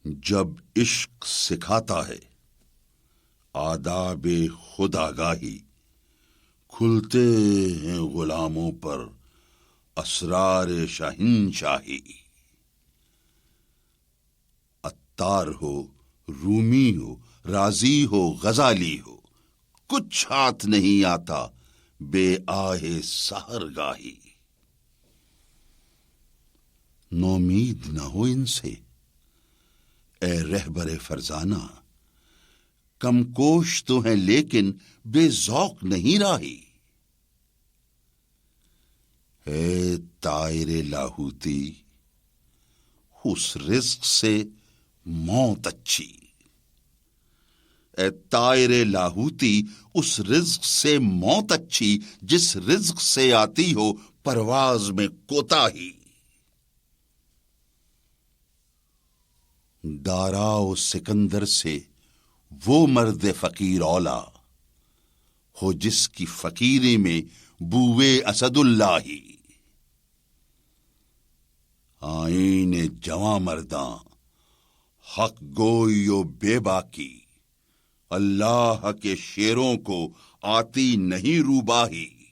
جب عشق سکھاتا ہے آداب خود آگاہی، کھلتے ہیں غلاموں پر اسرار شاہنشاہی۔ عطار ہو، رومی ہو، رازی ہو، غزالی ہو، کچھ ہاتھ نہیں آتا بے آہ سحرگاہی۔ نومید نہ ہو ان سے اے رہبر فرزانہ، کم کوش تو ہیں لیکن بے ذوق نہیں راہی۔ اے طائر لاہوتی، اس رزق سے موت اچھی۔ اے طائر لاہوتی، اس رزق سے موت اچھی جس رزق سے آتی ہو پرواز میں کوتاہی۔ دارا و سکندر سے وہ مرد فقیر اولا ہو جس کی فقیری میں بوئے اسد اللہ ہی۔ آئین جواں مرداں حق گوئی و بے باکی، اللہ کے شیروں کو آتی نہیں روباہی۔